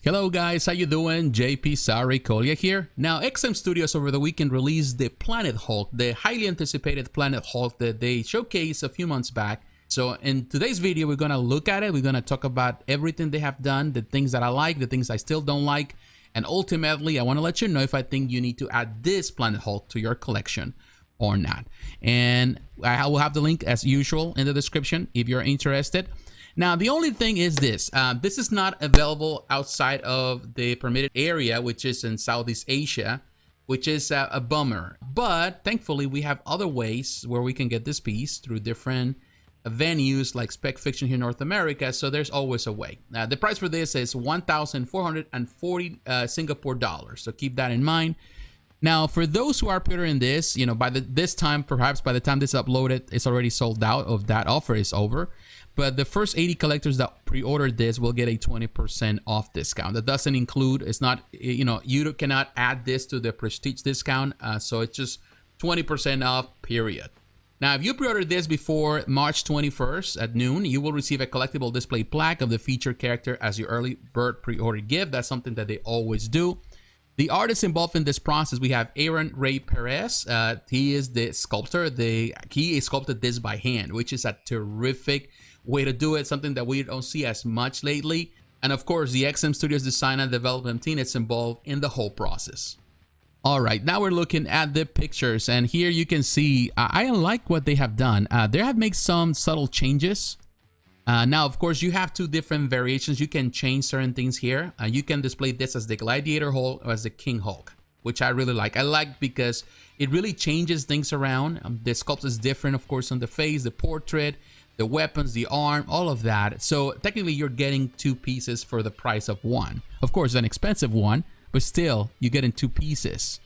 Hello guys, how you doing? jpsarrireviews here. Now, XM Studios over the weekend released the Planet Hulk, the highly anticipated Planet Hulk that they showcased a few months back. So in today's video, we're gonna look at it. We're gonna talk about everything they have done, the things that I like, the things I still don't like, and ultimately, I want to let you know if I think you need to add this Planet Hulk to your collection or not. And I will have the link as usual in the description if you're interested. Now, the only thing is this. This is not available outside of the permitted area, which is in Southeast Asia, which is a bummer. But thankfully, we have other ways where we can get this piece through different venues like Spec Fiction here in North America. So there's always a way. The price for this is 1,440 Singapore dollars. So keep that in mind. Now, for those who are pre-ordering this, you know, this time, perhaps by the time this is uploaded, it's already sold out. Of that offer is over. But the first 80 collectors that pre-ordered this will get a 20% off discount. That doesn't include, it's not, you know, you cannot add this to the prestige discount. So it's just 20% off, period. Now, if you pre-ordered this before March 21st at noon, you will receive a collectible display plaque of the featured character as your early bird pre-order gift. That's something that they always do. The artists involved in this process, we have Aaron Ray Perez. He is the sculptor. He sculpted this by hand, which is a terrific way to do it, something that we don't see as much lately. And of course, the XM Studios design and development team is involved in the whole process. All right, now we're looking at the pictures, and here you can see I like what they have done. They have made some subtle changes. Now, of course, you have two different variations. You can change certain things here. You can display this as the Gladiator Hulk or as the King Hulk, which I really like. I like because it really changes things around. The sculpt is different, of course, on the face, the portrait, the weapons, the arm, all of that. So technically, you're getting two pieces for the price of one. Of course, an expensive one, but still, you're getting two pieces.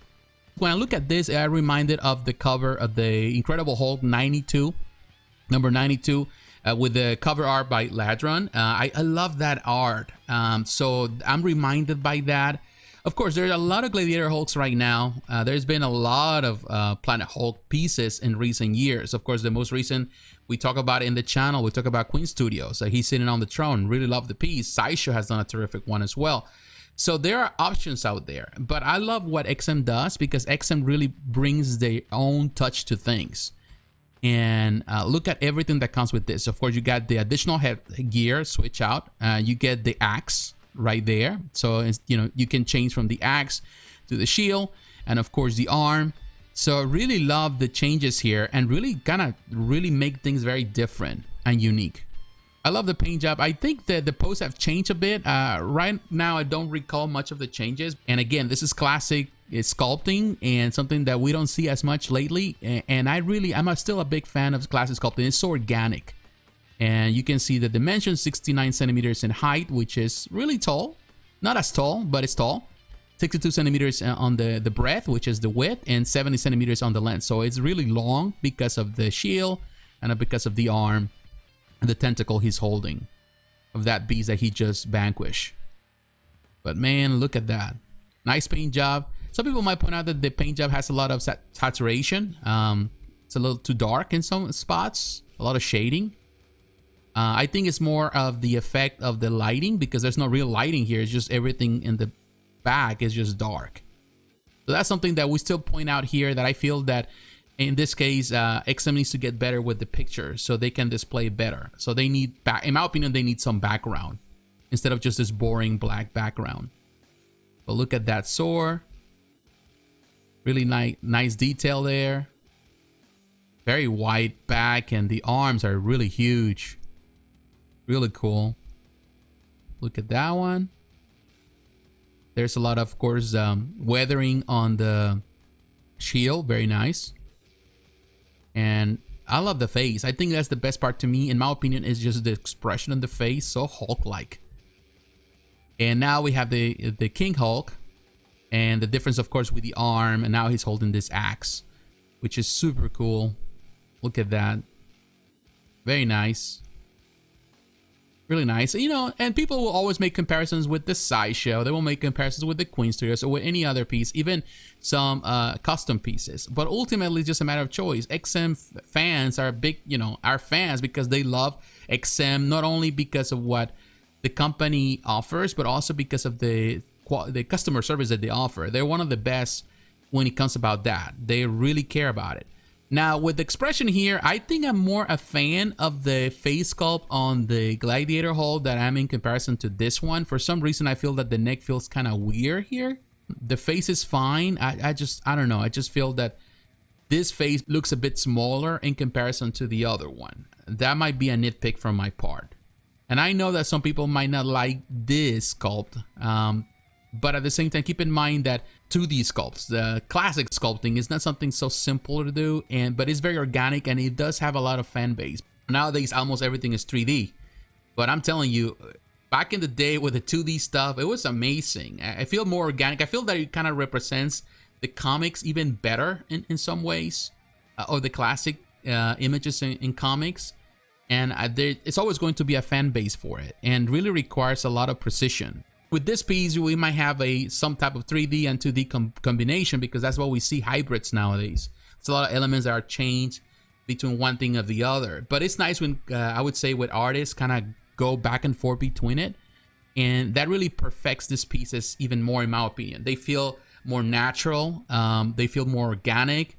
When I look at this, I'm reminded of the cover of the Incredible Hulk 92, number 92. With the cover art by Ladron. I love that art. So I'm reminded by that. Of course, there's a lot of Gladiator Hulks right now. There's been a lot of Planet Hulk pieces in recent years. Of course, the most recent we talk about in the channel, we talk about Queen Studios. He's sitting on the throne. Really love the piece. Sideshow has done a terrific one as well. So there are options out there. But I love what XM does because XM really brings their own touch to things. And look at everything that comes with this. Of course, you got the additional gear switch out. You get the axe right there. So, it's, you know, you can change from the axe to the shield. And of course, the arm. So I really love the changes here and really really make things very different and unique. I love the paint job. I think that the pose have changed a bit. Right now, I don't recall much of the changes. And again, this is classic. It's sculpting and something that we don't see as much lately. And I'm still a big fan of classic sculpting. It's so organic. And you can see the dimensions, 69 centimeters in height, which is really tall. Not as tall, but it's tall. 62 centimeters on the breadth, which is the width, and 70 centimeters on the length. So it's really long because of the shield and because of the arm and the tentacle he's holding of that beast that he just vanquished. But man, look at that. Nice paint job. Some people might point out that the paint job has a lot of saturation. It's a little too dark in some spots. A lot of shading. I think it's more of the effect of the lighting because there's no real lighting here. It's just everything in the back is just dark. So that's something that we still point out here that I feel that in this case, XM needs to get better with the pictures so they can display better. So they need, in my opinion, they need some background instead of just this boring black background. But look at that sword. Really nice detail there. Very wide back and the arms are really huge. Really cool. Look at that one. There's a lot of course, weathering on the shield. Very nice. And I love the face. I think that's the best part to me, in my opinion, is just the expression on the face. So Hulk-like. And now we have the King Hulk. And the difference, of course, with the arm. And now he's holding this axe, which is super cool. Look at that. Very nice. Really nice. You know, and people will always make comparisons with the Sideshow. They will make comparisons with the Queen Studios or with any other piece, even some custom pieces. But ultimately, it's just a matter of choice. XM fans are big, you know, are fans because they love XM, not only because of what the company offers, but also because of the customer service that they offer. They're one of the best when it comes about that. They really care about it. Now, with the expression here, I think I'm more a fan of the face sculpt on the Gladiator Hulk that I'm in comparison to this one. For some reason, I feel that the neck feels kind of weird here. The face is fine. I don't know. I just feel that this face looks a bit smaller in comparison to the other one. That might be a nitpick from my part. And I know that some people might not like this sculpt, but at the same time, keep in mind that 2D sculpts, the classic sculpting, is not something so simple to do, but it's very organic and it does have a lot of fan base. Nowadays, almost everything is 3D, but I'm telling you, back in the day with the 2D stuff, it was amazing. I feel more organic. I feel that it kind of represents the comics even better in some ways, or the classic images in comics. And it's always going to be a fan base for it, and really requires a lot of precision. With this piece, we might have some type of 3D and 2D combination, because that's what we see hybrids nowadays. It's a lot of elements that are changed between one thing or the other. But it's nice when I would say with artists kind of go back and forth between it, and that really perfects these pieces even more, in my opinion. They feel more natural. They feel more organic.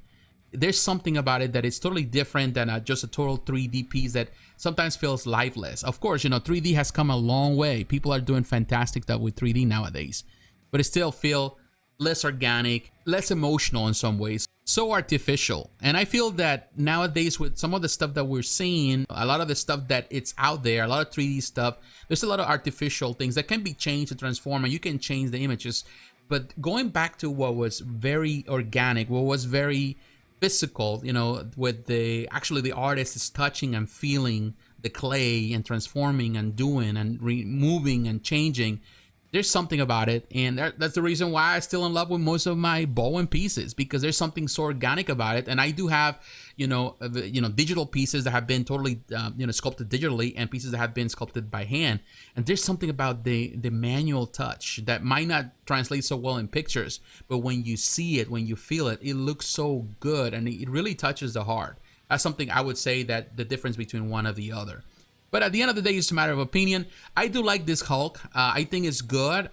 There's something about it that is totally different than just a total 3D piece that sometimes feels lifeless. Of course, 3D has come a long way. People are doing fantastic stuff with 3D nowadays, but it still feels less organic, less emotional in some ways, so artificial. And I feel that nowadays with some of the stuff that we're seeing, a lot of the stuff that it's out there, a lot of 3D stuff, there's a lot of artificial things that can be changed to transform, and you can change the images. But going back to what was very organic, what was very physical, with the artist is touching and feeling the clay and transforming and doing and removing and changing. There's something about it, and that's the reason why I'm still in love with most of my Bowen pieces, because there's something so organic about it. And I do have, digital pieces that have been totally, sculpted digitally, and pieces that have been sculpted by hand. And there's something about the manual touch that might not translate so well in pictures, but when you see it, when you feel it, it looks so good, and it really touches the heart. That's something I would say that the difference between one or the other. But at the end of the day, it's a matter of opinion. I do like this Hulk. I think it's good.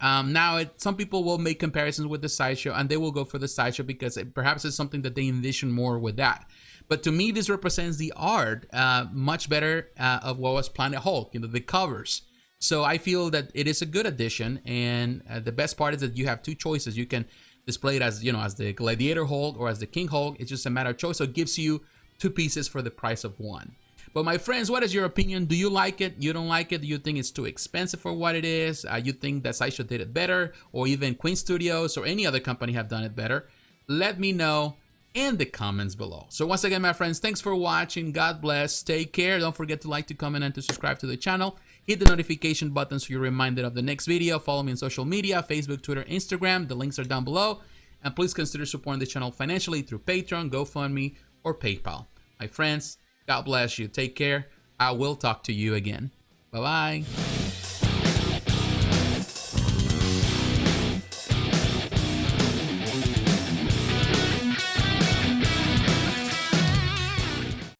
Some people will make comparisons with the Sideshow, and they will go for the Sideshow because perhaps it's something that they envision more with that. But to me, this represents the art much better of what was Planet Hulk, the covers. So I feel that it is a good addition, and the best part is that you have two choices. You can display it as, as the Gladiator Hulk or as the King Hulk. It's just a matter of choice. So it gives you two pieces for the price of one. But my friends, what is your opinion? Do you like it? You don't like it? Do you think it's too expensive for what it is? You think that Sideshow did it better, or even Queen Studios or any other company have done it better? Let me know in the comments below. So once again, my friends, thanks for watching. God bless. Take care. Don't forget to like, to comment, and to subscribe to the channel. Hit the notification button so you're reminded of the next video. Follow me on social media, Facebook, Twitter, Instagram. The links are down below. And please consider supporting the channel financially through Patreon, GoFundMe, or PayPal. My friends, God bless you. Take care. I will talk to you again. Bye-bye.